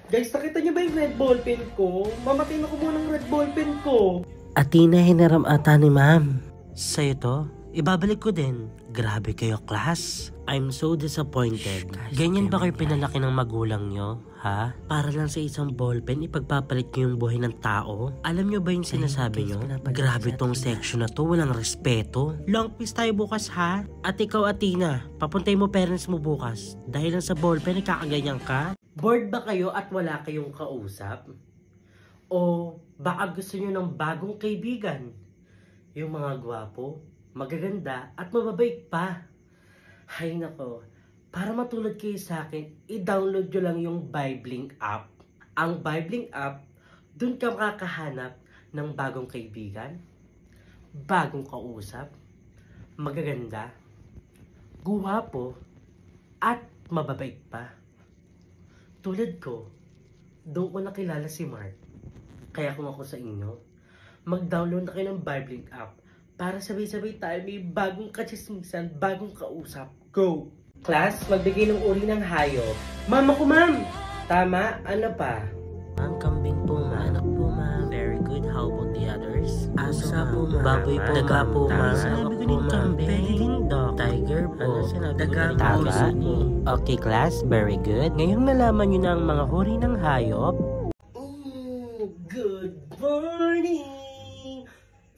Guys, nakita niyo ba yung red ballpen ko? Mamatay na ko muna ng red ballpen ko. Atina, hinaram ata ni ma'am. Sa'yo to? Ibabalik ko din. Grabe kayo, class. I'm so disappointed. Ganyan ba kayo pinalaki ng magulang nyo? Ha? Para lang sa isang ballpen, ipagpapalit nyo yung buhay ng tao? Alam nyo ba yung sinasabi nyo? Grabe tong section na to, walang respeto. Long piece tayo bukas, ha? At ikaw, Atina, papuntay mo parents mo bukas. Dahil lang sa ballpen, nagkakaganyan ka? Bored ba kayo at wala kayong kausap? O baka gusto nyo ng bagong kaibigan? Yung mga gwapo, magaganda at mababait pa. Hay nako, para matulad kayo sa akin, i-download nyo lang yung Bibling app. Ang Bibling app, dun ka makakahanap ng bagong kaibigan, bagong kausap, magaganda, gwapo, at mababait pa. Tulad ko, doon ko nakilala si Mark. Kaya kung ako sa inyo, mag-download na kayo ng Bibling app para sabay-sabay tayo may bagong katsismisan, bagong kausap. Go! Class, magbigay ng uri ng hayop. Mama ko, ma'am! Tama, ano pa? Ang kambing po, anak po, ma'am. Very good. How about the others? Asa po, ma'am. Baboy po, daga po, ma'am. Sinabi ko ng kambing. Lindok. Tiger po. Daga po. Okay, class. Very good. Ngayong nalaman nyo na ang mga huri ng hayop. Good morning!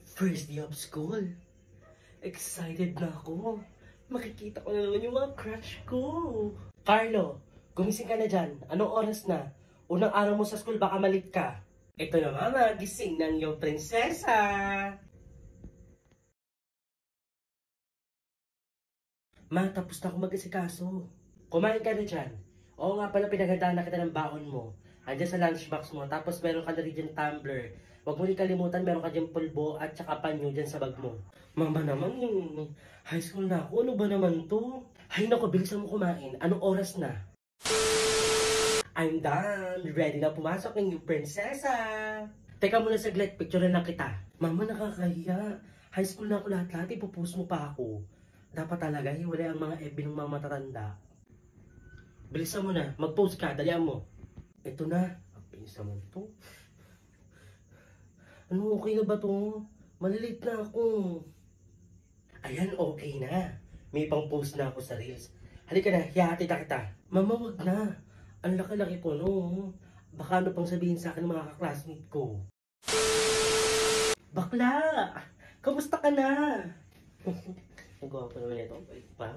First day of school. Excited na ako. Makikita ko na naman yung mga crush ko. Carlo, gumising ka na dyan. Anong oras na? Unang araw mo sa school, baka malit ka. Ito na mama, gising ng iyong prinsesa. Ma, tapos na ako mag-asikaso. Kumain ka na dyan. Oo nga pala, pinaghandaan na kita ng baon mo. Andiyan sa lunchbox mo, tapos meron ka na rin dyan tumbler. Huwag mo rin kalimutan, meron ka dyan pulbo at saka panyo dyan sa bag mo. Mama naman, high school na ako. Ano ba naman to? Hay naku, bilisan mo kumain. Anong oras na? I'm done. Ready na pumasok ng yung prinsesa. Teka muna saglit, picture na kita. Mama, nakakahiya. High school na ako lahat-lahat, ipopost mo pa ako. Dapat talaga, hiwalay ang mga FB ng mga matatanda. Bilisan mo na, mag-post ka, dalian mo. Ito na, ang pinisa mo ito. Ano, okay na ba ito? Malilate na ako. Ayan, okay na. May pang post na ako sa Reels. Halika na, hihati na kita. Mama, wag na. Ang laki-laki ko, no? Baka ano pang sabihin sa akin ng mga kaklasmate ko. Bakla! Kamusta ka na? Nagawa ko naman ito. Pa?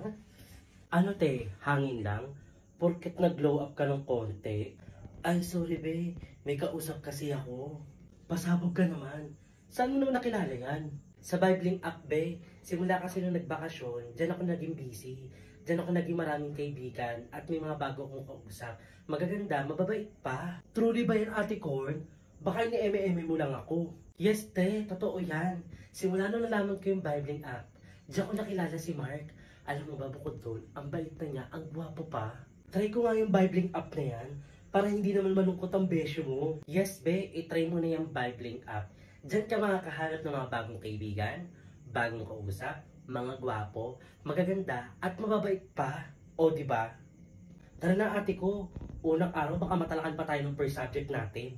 Ano te, hangin lang? Porket nag-glow up ka ng konti? Ay, sorry be. May kausap kasi ako. Pasabog ka naman. Saan mo naman nakilala yan? Sa Bibling app be. Simula kasi nung nagbakasyon, dyan ako naging busy. Dyan ako naging maraming kaibigan at may mga bago akong kausap. Magaganda, mababait pa. Truly ba yan, Ate Corn? Baka ini-eme-eme mo lang ako. Yes, te. Totoo yan. Simula nung nalaman ko yung Bibling app, diyan ko nakilala si Mark. Alam mo ba, bukod doon, ang bait na niya, ang gwapo pa. Try ko nga yung Bibling app na yan, para hindi naman malungkot ang besyo mo. Yes, be, itry mo na yung Bibling app. Diyan ka makakahanap ng mga bagong kaibigan, bagong kausap, mga gwapo, magaganda, at mababait pa. O, diba? Tara na ate ko, unang araw baka matalakan pa tayo ng first subject natin.